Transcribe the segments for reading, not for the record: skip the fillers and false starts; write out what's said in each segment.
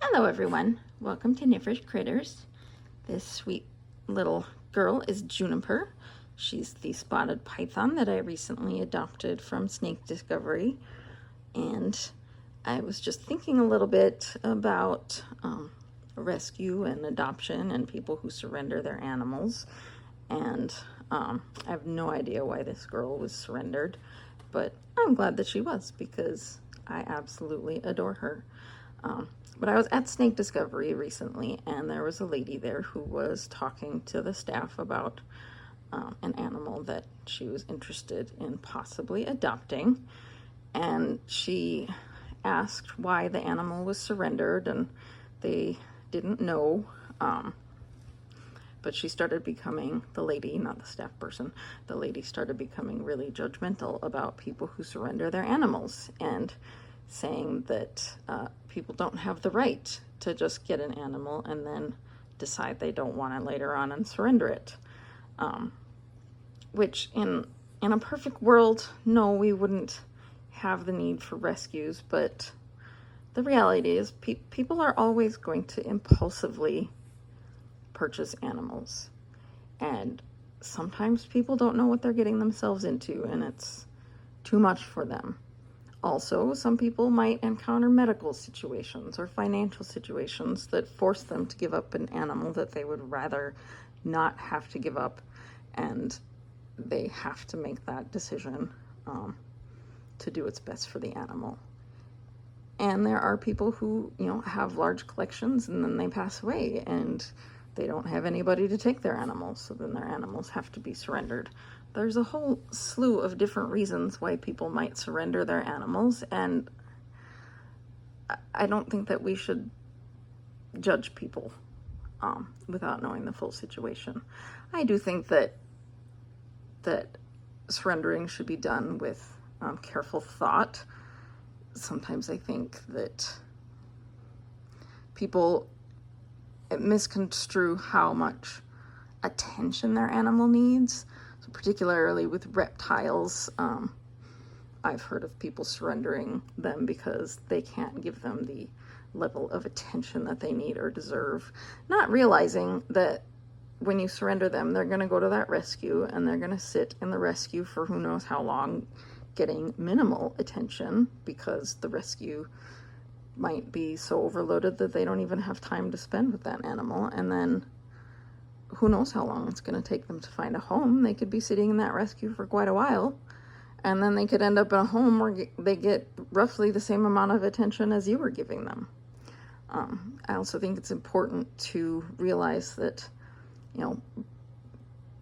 Hello everyone, welcome to Niffer's Critters. This sweet little girl is Juniper. She's the spotted python that I recently adopted from Snake Discovery. And I was just thinking a little bit about rescue and adoption and people who surrender their animals. And I have no idea why this girl was surrendered, but I'm glad that she was because I absolutely adore her. But I was at Snake Discovery recently, and there was a lady there who was talking to the staff about an animal that she was interested in possibly adopting. And she asked why the animal was surrendered, and they didn't know. But she started becoming, the lady, not the staff person, the lady started becoming really judgmental about people who surrender their animals and saying that people don't have the right to just get an animal and then decide they don't want it later on and surrender it. Which in a perfect world, no, we wouldn't have the need for rescues, but the reality is people are always going to impulsively purchase animals, and sometimes people don't know what they're getting themselves into and it's too much for them. Also, some people might encounter medical situations or financial situations that force them to give up an animal that they would rather not have to give up, and they have to make that decision to do what's best for the animal. And there are people who, have large collections and then they pass away and they don't have anybody to take their animals, so then their animals have to be surrendered. There's a whole slew of different reasons why people might surrender their animals, and I don't think that we should judge people without knowing the full situation. I do think that surrendering should be done with careful thought. Sometimes I think that people misconstrue how much attention their animal needs. So particularly with reptiles, I've heard of people surrendering them because they can't give them the level of attention that they need or deserve, not realizing that when you surrender them, they're going to go to that rescue and they're going to sit in the rescue for who knows how long, getting minimal attention because the rescue might be so overloaded that they don't even have time to spend with that animal. And then who knows how long it's going to take them to find a home. They could be sitting in that rescue for quite a while, and then they could end up in a home where they get roughly the same amount of attention as you were giving them. I also think it's important to realize that,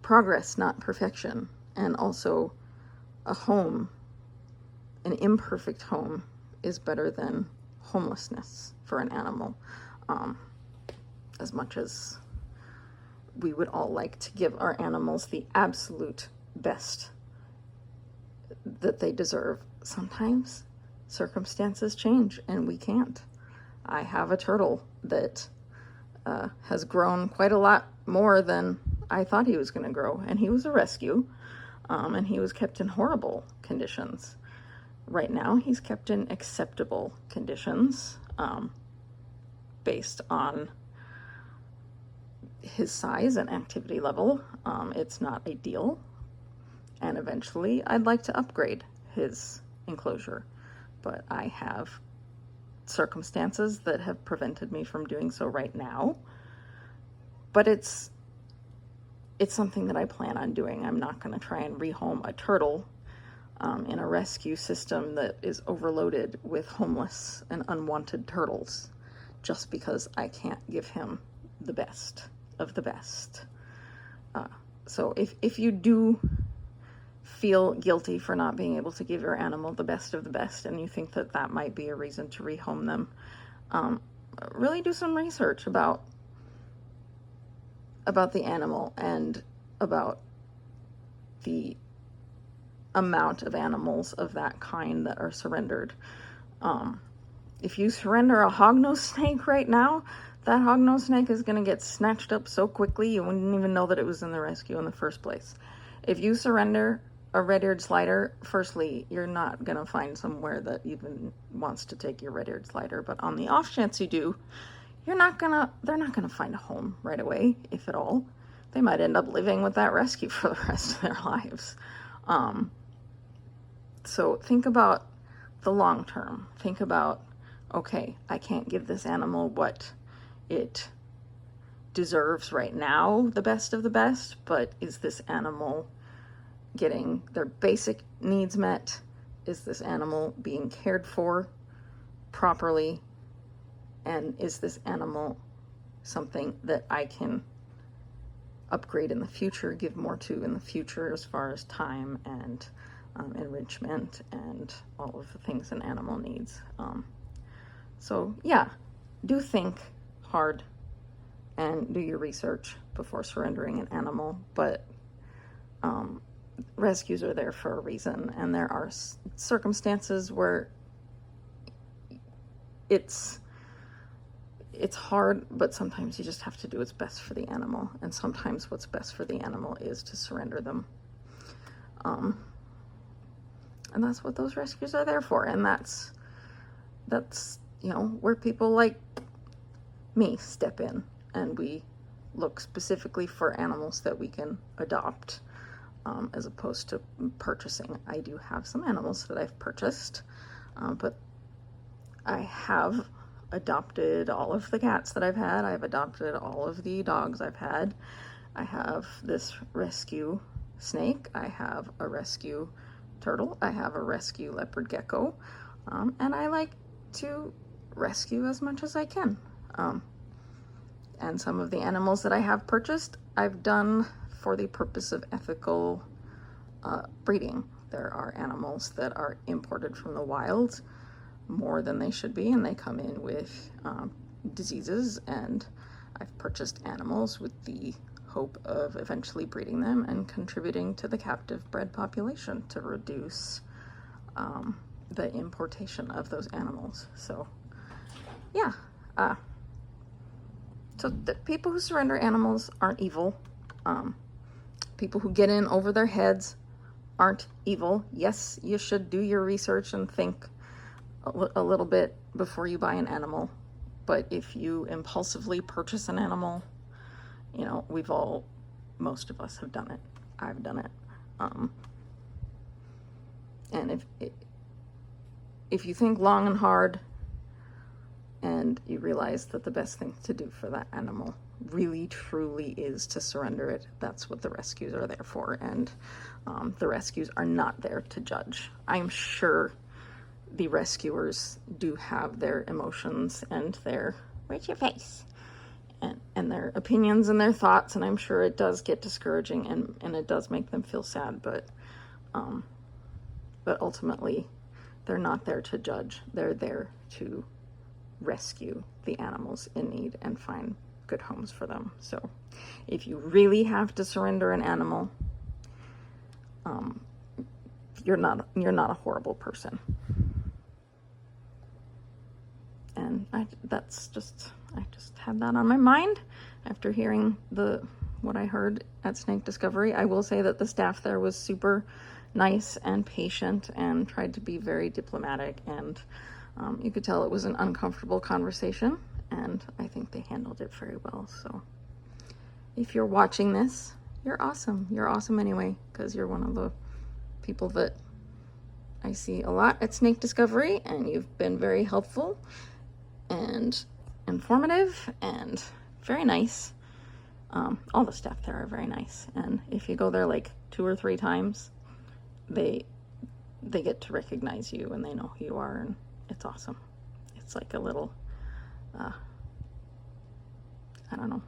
progress, not perfection, and also a home, an imperfect home, is better than homelessness for an animal. As much as we would all like to give our animals the absolute best that they deserve, sometimes circumstances change and we can't. I have a turtle that has grown quite a lot more than I thought he was going to grow, and he was a rescue, and he was kept in horrible conditions. Right now, he's kept in acceptable conditions based on his size and activity level. It's not ideal, and eventually I'd like to upgrade his enclosure, but I have circumstances that have prevented me from doing so right now. But it's something that I plan on doing. I'm not going to try and rehome a turtle in a rescue system that is overloaded with homeless and unwanted turtles just because I can't give him the best of the best. So if you do feel guilty for not being able to give your animal the best of the best, and you think that that might be a reason to rehome them, really do some research about the animal and about the amount of animals of that kind that are surrendered. If you surrender a hognose snake right now, that hognose snake is going to get snatched up so quickly you wouldn't even know that it was in the rescue in the first place. If you surrender a red-eared slider, firstly, you're not going to find somewhere that even wants to take your red-eared slider. But on the off chance you do, they're not going to find a home right away, if at all. They might end up living with that rescue for the rest of their lives. So think about the long term. Think about, okay, I can't give this animal what it deserves right now, the best of the best, but is this animal getting their basic needs met? Is this animal being cared for properly? And is this animal something that I can upgrade in the future, give more to in the future as far as time and enrichment and all of the things an animal needs? So yeah, do think hard and do your research before surrendering an animal, but rescues are there for a reason, and there are circumstances where it's hard, but sometimes you just have to do what's best for the animal, and sometimes what's best for the animal is to surrender them. And that's what those rescues are there for, and that's where people like me step in, and we look specifically for animals that we can adopt, as opposed to purchasing. I do have some animals that I've purchased, but I have adopted all of the cats that I've had. I've adopted all of the dogs I've had. I have this rescue snake. I have a rescue turtle. I have a rescue leopard gecko. And I like to rescue as much as I can. And some of the animals that I have purchased, I've done for the purpose of ethical breeding. There are animals that are imported from the wild more than they should be, and they come in with diseases, and I've purchased animals with the hope of eventually breeding them and contributing to the captive bred population to reduce the importation of those animals. So yeah, so the people who surrender animals aren't evil. People who get in over their heads aren't evil. Yes, you should do your research and think a little bit before you buy an animal, but if you impulsively purchase an animal, most of us have done it. I've done it. And if you think long and hard and you realize that the best thing to do for that animal really truly is to surrender it, that's what the rescues are there for. And the rescues are not there to judge. I'm sure the rescuers do have their emotions and their, where's your face? And their opinions and their thoughts, and I'm sure it does get discouraging and it does make them feel sad, but ultimately they're not there to judge. They're there to rescue the animals in need and find good homes for them. So if you really have to surrender an animal, you're not a horrible person. And I just had that on my mind after hearing what I heard at Snake Discovery. I will say that the staff there was super nice and patient and tried to be very diplomatic, and you could tell it was an uncomfortable conversation, and I think they handled it very well. So if you're watching this, you're awesome. You're awesome anyway, because you're one of the people that I see a lot at Snake Discovery, and you've been very helpful and informative and very nice. All the staff there are very nice, and if you go there like 2 or 3 times, they get to recognize you and they know who you are, and it's awesome. It's like a little I don't know,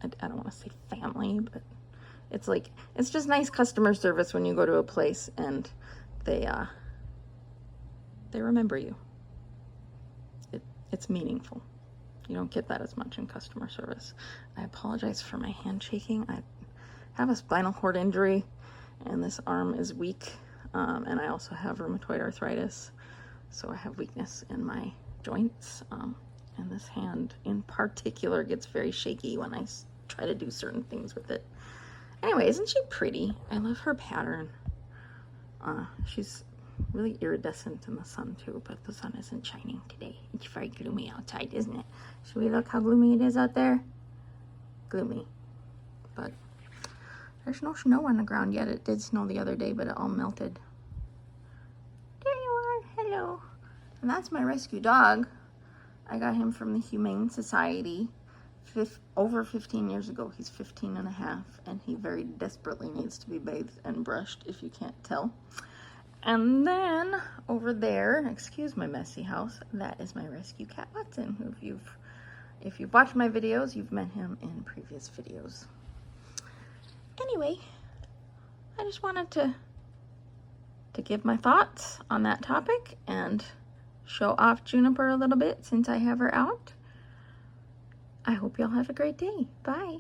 I don't want to say family, but it's just nice customer service when you go to a place and they remember you. It's meaningful. You don't get that as much in customer service. I apologize for my hand shaking. I have a spinal cord injury and this arm is weak, and I also have rheumatoid arthritis, so I have weakness in my joints, and this hand in particular gets very shaky when I try to do certain things with it. Anyway, isn't she pretty? I love her pattern. She's really iridescent in the sun too, but the sun isn't shining today. It's very gloomy outside, isn't it? Should we look how gloomy it is out there? Gloomy. But there's no snow on the ground yet. It did snow the other day, but it all melted. There you are. Hello. And that's my rescue dog. I got him from the Humane Society over 15 years ago. He's 15 and a half, and he very desperately needs to be bathed and brushed, if you can't tell. And then over there, excuse my messy house, that is my rescue cat Watson, who if you've watched my videos, you've met him in previous videos. Anyway, I just wanted to give my thoughts on that topic and show off Juniper a little bit since I have her out. I hope y'all have a great day. Bye.